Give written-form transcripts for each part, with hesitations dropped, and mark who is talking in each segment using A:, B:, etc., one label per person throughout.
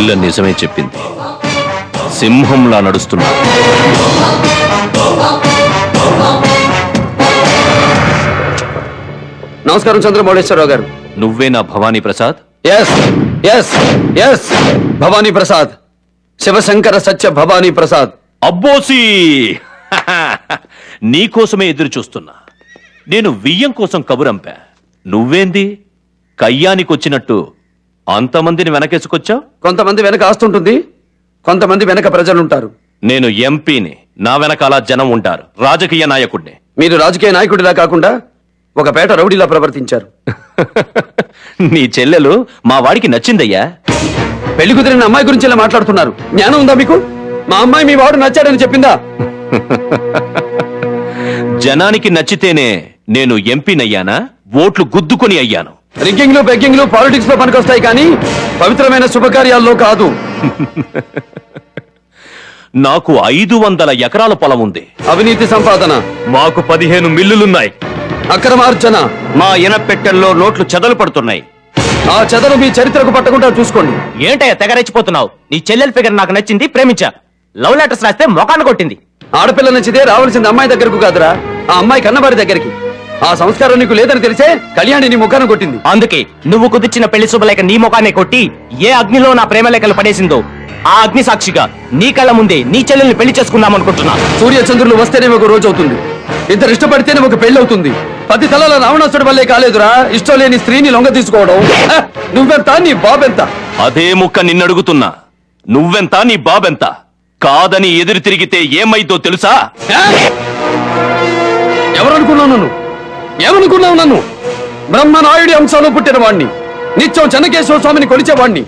A: పిల్ల నిజమే చెప్పింది. సింహంలా నడుస్తున్నా.
B: నమస్కారం చంద్రమౌళేశ్వరరావు గారు.
A: నువ్వేనా Bhavani Prasad?
B: Yes yes yes, Bhavani Prasad, Sivashankara Satya Bhavani Prasad.
A: అబ్బోసి, నీకోసమే ఎదురు చూస్తున్నా. నేను వియ్యం కోసం కబురంపా. నువ్వేంది కయ్యానికొచ్చినట్టు అంతమందిని వెనకేసుకొచ్చావు?
B: కొంతమంది వెనక ఆస్తుంటుంది, కొంతమంది వెనక ప్రజలుంటారు.
A: నేను ఎంపీని, నా వెనకాల జనం ఉంటారు. రాజకీయ నాయకుడిని.
B: మీరు రాజకీయ నాయకుడిలా కాకుండా ఒక పేట రౌడీలా ప్రవర్తించారు.
A: నీ చెల్లెలు మా వాడికి నచ్చిందయ్యా.
B: పెళ్లి కుదిరిన అమ్మాయి గురించి ఇలా మాట్లాడుతున్నారు. జ్ఞానం ఉందా మీకు? మా అమ్మాయి మీ వాడు నచ్చాడని చెప్పిందా?
A: జనానికి నచ్చితేనే నేను ఎంపీనయ్యానా? ఓట్లు గుద్దుకొని అయ్యాను.
B: రిగ్గింగ్ లో బెగ్గింగ్ లో పాలిటిక్స్ లో పనికొస్తాయి కానీ పవిత్రమైన శుభకార్యాల్లో కాదు.
A: నాకు 500 ఎకరాల పొలం ఉంది.
B: అవినీతి సంపాదన.
A: మాకు 15 మిల్లులున్నాయి.
B: అక్రమార్జన.
A: మా ఇనపెట్టెల్లో నోట్లు చెదలు పడుతున్నాయి.
B: ఆ చెదలు మీ చరిత్రకు పట్టకుండా చూసుకోండి.
C: ఏంటయ్యా తెగరెచ్చిపోతున్నావు? నీ చెల్లెల ఫిగర్ నాకు నచ్చింది, ప్రేమించా. లవ్ లెటర్స్ రాస్తే మొఖాన్ని కొట్టింది.
B: ఆడపిల్ల నచ్చితే రావాల్సింది అమ్మాయి దగ్గరకు కాదురా, ఆ అమ్మాయి కన్నవారి దగ్గరికి. ఆ సంస్కారం నీకు లేదని తెలిసే కళ్యాణి నీ ముఖాన్ని కొట్టింది.
C: అందుకే నువ్వు కుదిర్చిన పెళ్లి శుభలేఖ నీ ముఖాన్ని కొట్టి ఏ అగ్నిలో నా ప్రేమ లేఖలు పడేసిందో ఆ అగ్ని సాక్షిగా నీ కళ్ళ ముందే నీ చెల్లెల్ని పెళ్లి చేసుకుందాం అనుకుంటున్నా.
B: సూర్య చంద్రులు వస్తేనే ఒక రోజు అవుతుంది, ఇద్దరు ఇష్టపడితేనే ఒక పెళ్లి అవుతుంది. 10 తలల రావణాసుడి వల్లే కాలేదురా ఇష్టం లేని స్త్రీని లొంగ తీసుకోవడం. నువ్వెంత, నీ బాబెంత?
A: అదే ముక్క నిన్నడుగుతున్నా. నువ్వెంత, నీ బాబెంత? కాదని ఎదురు తిరిగితే ఏమైందో తెలుసా?
B: ఎవరనుకున్నావు నన్ను? ఏమనుకున్నావు నన్ను? బ్రహ్మనాయుడి అంశంలో పుట్టిన వాణ్ణి, నిత్యం చెన్నకేశ్వర స్వామిని కొలిచేవాణ్ణి,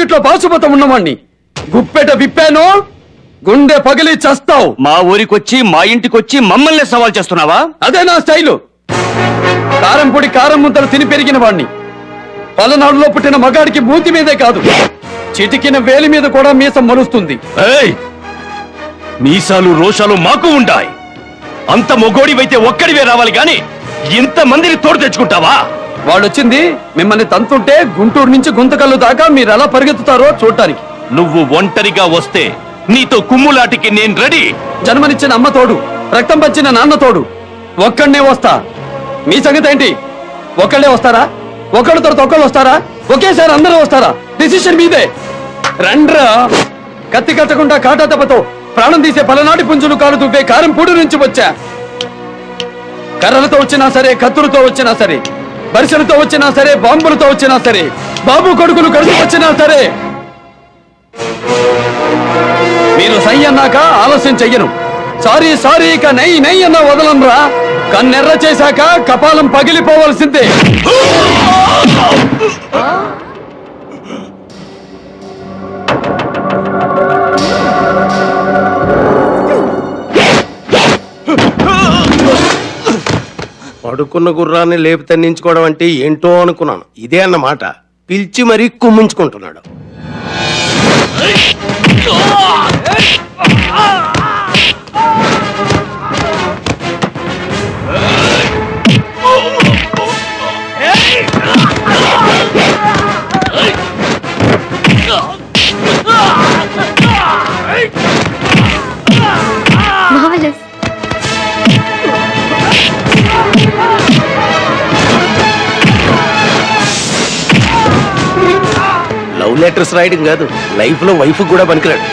B: ఇట్లో పాశుపతం ఉన్నవాణ్ణి. గుప్పెట విప్పానో గుండె పగిలి చస్తావు.
A: మా ఊరికొచ్చి మా ఇంటికొచ్చి మమ్మల్ని సవాల్ చేస్తున్నావా?
B: అదే నా స్టైలు. కారం పొడి కారం ముద్దలు తిని పెరిగిన వాణ్ణి. పలనాడులో పుట్టిన మగాడికి మూతి మీదే కాదు, చిటికిన వేలి మీద కూడా మీసం మరుస్తుంది.
A: మీసాలు రోషాలు మాకు ఉంటాయి. అంత మొగోడివైతే ఒక్కడివే రావాలి గాని ఇంత మందిని తోడు తెచ్చుకుంటావా?
B: వాళ్ళొచ్చింది మిమ్మల్ని తంతుంటే గుంటూరు నుంచి గుంతకల్లు దాకా మీరు ఎలా పరిగెత్తుతారో చూడటానికి.
A: నువ్వు ఒంటరిగా వస్తే నీతో కుమ్ములాటికి నేను రెడీ.
B: జన్మనిచ్చిన అమ్మ తోడు, రక్తం పంచిన నాన్న తోడు, ఒక్కడనే వస్తా. మీ సంగతి ఏంటి? ఒక్కళ్ళే వస్తారా? ఒకళ్ళ తర్వాత ఒకళ్ళు వస్తారా? ఒకేసారి అందరూ వస్తారా? డిసిషన్ మీదే. రండ్రా. కత్తి కట్టకుండా కాటా దెబ్బతో ప్రాణం తీసే పలనాటి పుంజులు కాలు దువ్వే కారం పూడి నుంచి వచ్చా. కర్రలతో వచ్చినా సరే, కత్తులతో వచ్చినా సరే, బరిసెలతో వచ్చినా సరే, బాంబులతో వచ్చినా సరే, బాబు కొడుకులు కలిసి వచ్చినా సరే, మీరు సై అన్నాక ఆలస్యం చెయ్యను. సారీ సారీ ఇక నై నై అన్న వదలంరా. కన్నెర్ర చేశాక కపాలం పగిలిపోవలసిందే.
D: పడుకున్న గుర్రాన్ని లేపి తన్నించుకోవడం అంటే ఏంటో అనుకున్నాను. ఇదే అన్నమాట. పిలిచి మరీ కుమ్మించుకుంటున్నాడు. లవ్ లెటర్స్ రాయడం కాదు, లైఫ్ లో వైఫ్ కూడా పనికిరాడు.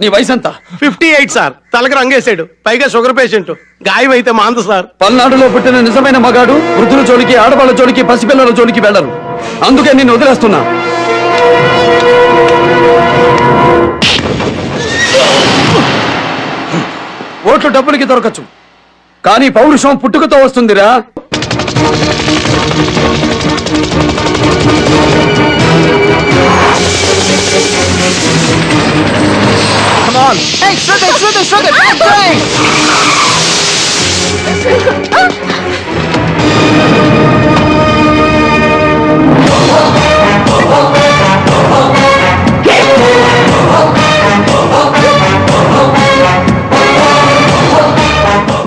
B: నీ వయసు ఎంత?
D: 58 సార్. తలకి రంగేశాడు, పైగా షుగర్ పేషెంట్. గాయం అయితే మాంద సార్.
B: పల్నాడులో పుట్టిన నిజమైన మగాడు వృద్ధుల జోలికి, ఆడవాళ్ళ జోలికి, పసిపిల్లల జోలికి వెళ్ళరు. అందుకే నిన్ను వదిలేస్తున్నా. ఓట్లు డబ్బులకి దొరకచ్చు, కానీ పౌరుషం పుట్టుకతో వస్తుందిరా.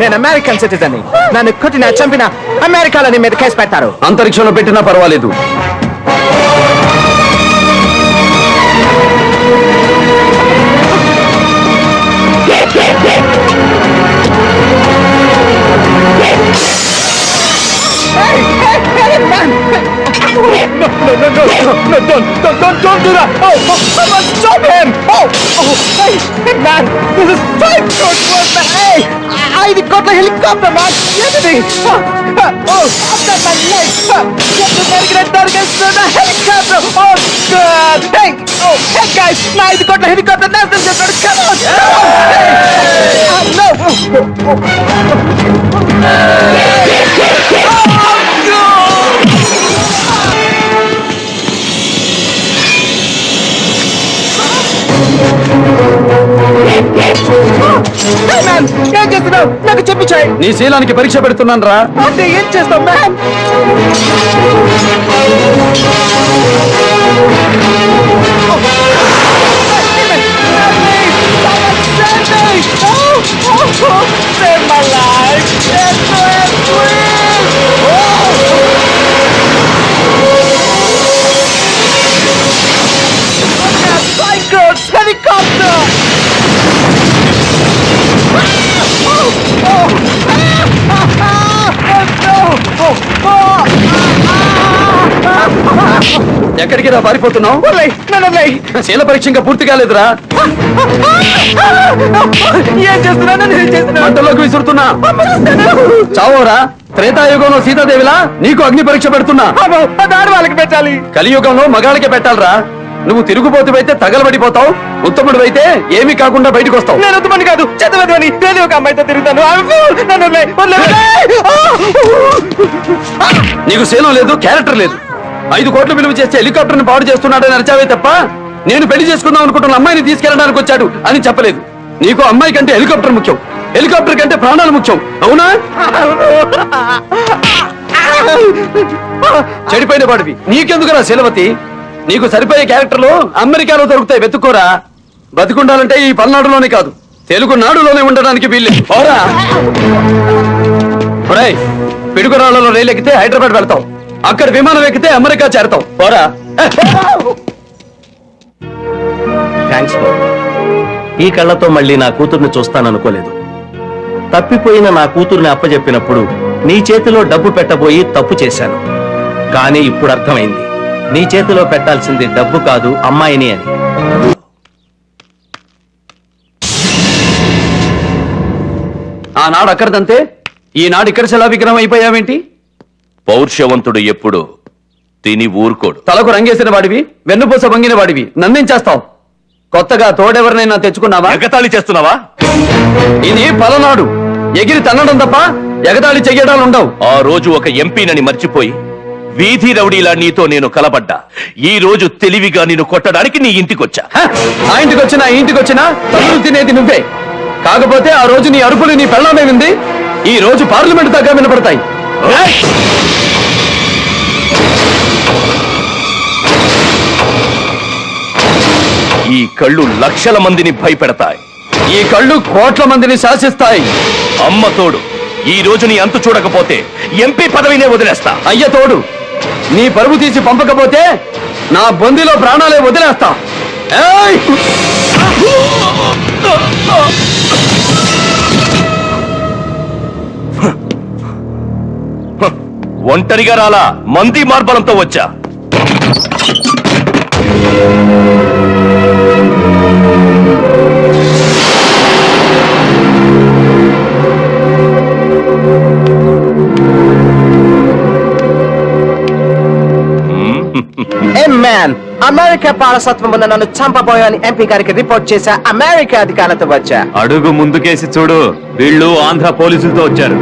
C: నేను అమెరికన్ సిటిజన్. నన్ను కొట్టిన చంపిన అమెరికాలో నీ మీద కేసు పెట్టారు.
B: అంతరిక్షంలో పెట్టినా పర్వాలేదు.
C: Don't do that! Oh, someone stop him! Oh, hey, man, this is time short work, man. Hey, I got the helicopter, man. Get me! Oh, I've got my leg. Get the American targets to the helicopter. Oh, God. Hey, oh, hey, guys, now I got the helicopter. Now this is going to come on. Hey, no. ఏం చేస్తున్నావు? నాకు చెప్పించాయి.
B: నీ శీలానికి పరీక్ష పెడుతున్నాను రా.
C: అంటే ఏం చేస్తావు ma'am? Save my life! Helicopter!
B: ఎక్కడికి రా పారిపోతున్నావు? శీల పరీక్ష ఇంకా పూర్తి కాలేదురా.
C: ఏం చేస్తున్నాను?
B: మంటలోకి విసురుతున్నా. చావోరా. త్రేతాయుగంలో సీతాదేవిలా నీకు అగ్ని పరీక్ష పెడుతున్నా.
C: వాళ్ళకి పెట్టాలి.
B: కలియుగంలో మగాళ్ళకే పెట్టాలరా. నువ్వు తిరుగుబోతువైతే తగలబడిపోతావు, ఉత్తముడివైతే ఏమీ కాకుండా బయటకు వస్తావు.
C: నేను ఉత్తమని కాదు, చదవని వేరే ఒక అమ్మాయితో తిరుగుతాను.
B: నీకు శీలం లేదు, క్యారెక్టర్ లేదు. 5 కోట్లు విలువ చేస్తే హెలికాప్టర్ ని పాడు చేస్తున్నాడని అరిచావే తప్ప నేను పెళ్లి చేసుకుందాం అనుకుంటున్న అమ్మాయిని తీసుకెళ్ళడానికి వచ్చాడు అని చెప్పలేదు. నీకు అమ్మాయి కంటే హెలికాప్టర్ ముఖ్యం, హెలికాప్టర్ కంటే ప్రాణాలు ముఖ్యం. అవునా? చెడిపోయిన వాడివి నీకెందుకురా శీలవతి? నీకు సరిపోయే క్యారెక్టర్లు అమెరికాలో దొరుకుతాయి, వెతుక్కోరా. బతికుండాలంటే ఈ పల్నాడులోనే కాదు, తెలుగు నాడులోనే ఉండడానికి వీల్లేదు. పోరా. పిడుగురాళ్లలో రైలు ఎక్కితే హైదరాబాద్ వెళ్తావు, అక్కడ విమానం ఎక్కితే అమెరికా చేరతావు. పోరా.
A: థ్యాంక్స్ బాబు. ఈ కళ్ళతో మళ్ళీ నా కూతుర్ని చూస్తాననుకోలేదు. తప్పిపోయిన నా కూతుర్ని అప్పచెప్పినప్పుడు నీ చేతిలో డబ్బు పెట్టబోయి తప్పు చేశాను. కానీ ఇప్పుడు అర్థమైంది, నీ చేతిలో పెట్టాల్సింది డబ్బు కాదు, అమ్మాయిని అని.
B: ఆనాడు అక్కడదంతే, ఈనాడు ఇక్కడ శిలా విగ్రహం అయిపోయావేంటి?
A: పౌరుషవంతుడు ఎప్పుడు తిని ఊరుకోడు.
B: తలకు రంగేసిన వాడివి, వెన్నుపూస వంగిన వాడివి, నన్నేం చేస్తావు? కొత్తగా తోడెవరినైనా తెచ్చుకున్నావా?
A: ఎగతాళి చేస్తున్నావా?
B: ఇది పలనాడు, ఎగిరి తన్నడం తప్ప ఎగతాళి చెయ్యడాలు ఉండవు.
A: ఆ రోజు ఒక ఎంపీనని మర్చిపోయి వీధి రౌడీలా నీతో నేను కలబడ్డా. ఈ రోజు తెలివిగా నిన్ను కొట్టడానికి నీ ఇంటికొచ్చా.
B: ఆ ఇంటికొచ్చినా ఈ ఇంటికొచ్చినా తల్లులు తినేది నువ్వే. కాకపోతే ఆ రోజు నీ అరుపులు నీ పెళ్ళమే ఉంది, ఈ రోజు పార్లమెంట్ దాకా వినపడతాయి.
A: ఈ కళ్ళు లక్షల మందిని భయపెడతాయి,
B: ఈ కళ్ళు కోట్ల మందిని శాసిస్తాయి.
A: అమ్మ తోడు, ఈ రోజు నీ అంతు చూడకపోతే ఎంపీ పదవినే వదిలేస్తా.
B: అయ్య తోడు, నీ పరువు తీసి పంపకపోతే నా బొందిలో ప్రాణాలే వదిలేస్తా.
A: ఒంటరిగా రాలా, మంది మార్బలంతో వచ్చా.
C: అమెరికా పాలసత్వం ఉన్న నన్ను చంపబోయని ఎంపీ గారికి రిపోర్ట్ చేశా. అమెరికా అధికారులతో వచ్చా.
E: అడుగు ముందుకేసి చూడు, వీళ్ళు ఆంధ్ర పోలీసులతో వచ్చారు.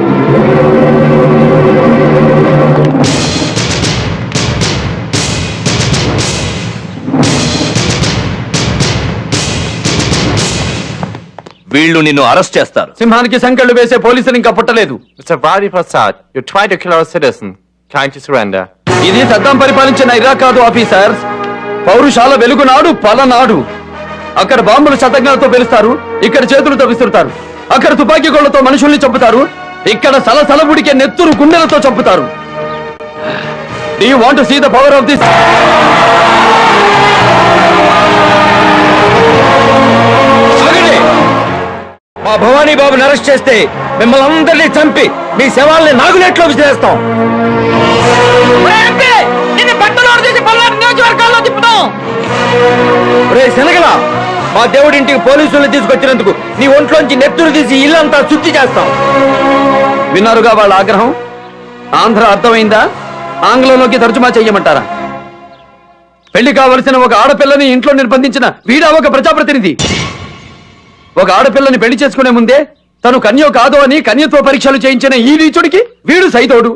E: వీళ్ళు నిన్ను అరెస్ట్ చేస్తారు.
B: సింహానికి సంకెళ్ళు వేసే పోలీసులు ఇంకా పుట్టలేదు.
F: Mr. Vadi Prasad, you tried to kill our citizen. Trying to surrender.
B: ఇది సద్దాం పరిపాలించిన ఇరాక్ కాదు ఆఫీసర్స్. పౌరుషాల వెలుగునాడు పలనాడు. అక్కడ బాంబులు శతజ్ఞాలతో పేలుస్తారు, ఇక్కడ చేతులతో విసురుతారు. అక్కడ తుపాకీ గోళ్లతో మనుషుల్ని చంపుతారు, ఇక్కడ సలసలబుడికే నెత్తురు గుండెలతో చంపుతారు. Do you want to see the power of this?
C: మా భవానీ బాబుని అరెస్ట్ చేస్తే మిమ్మల్ని అందరినీ చంపి మీ శవాల్ని నాగునేట్లో విసిరేస్తాం. శనగలా, మా దేవుడింటికి పోలీసుల్ని తీసుకొచ్చినందుకు నీ ఒంట్లోంచి నెత్తురు తీసి ఇల్లంతా శుద్ధి చేస్తాం.
B: విన్నారుగా వాళ్ళ ఆగ్రహం. ఆంధ్ర అర్థమైందా? ఆంగ్లంలోకి తర్జుమా చెయ్యమంటారా? పెళ్లి కావలసిన ఒక ఆడపిల్లని ఇంట్లో నిర్బంధించిన వీడా ఒక ప్రజాప్రతినిధి. ఒక ఆడపిల్లని పెళ్లి చేసుకునే ముందే తను కన్యో కాదో అని కన్యత్వ పరీక్షలు చేయించిన ఈ నీచుడికి వీడు సైతోడు.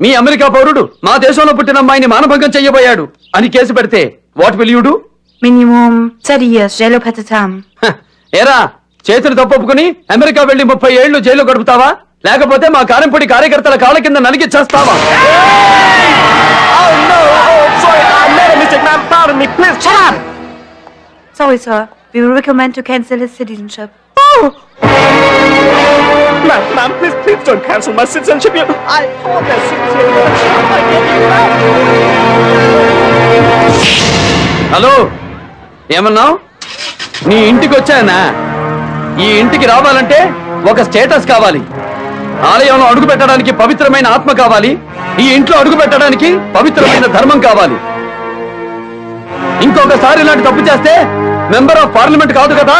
B: మీ అమెరికా పౌరుడు మా దేశంలో పుట్టిన అమ్మాయిని మానభంగం చెయ్యబోయాడు అని కేసు పెడితే what will you do?
G: Minimum 30 years jail of Hatatam.
B: ఏరా, చేతులు తప్పొప్పుకుని అమెరికా వెళ్లి 30 ఏళ్లు జైలు గడుపుతావా, లేకపోతే మా కారంపొడి కార్యకర్తల కాళ్ళ కింద నలిగి చేస్తావా?
G: Sorry, sir. We will recommend to cancel his citizenship.
C: Ma'am, please don't cancel my citizenship. I hold that citizenship.
B: Hello, ఏమన్నావు? నీ ఇంటికి వచ్చానా? ఈ ఇంటికి రావాలంటే ఒక స్టేటస్ కావాలి. ఆలయంలో అడుగు పెట్టడానికి పవిత్రమైన ఆత్మ కావాలి. ఈ ఇంట్లో అడుగు పెట్టడానికి పవిత్రమైన ధర్మం కావాలి. ఇంకొకసారి ఇలాంటి తప్పు చేస్తే మెంబర్ ఆఫ్ పార్లమెంట్ కాదు కదా,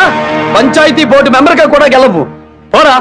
B: పంచాయతీ బోర్డు మెంబర్ గా కూడా గెలవు. పోరా.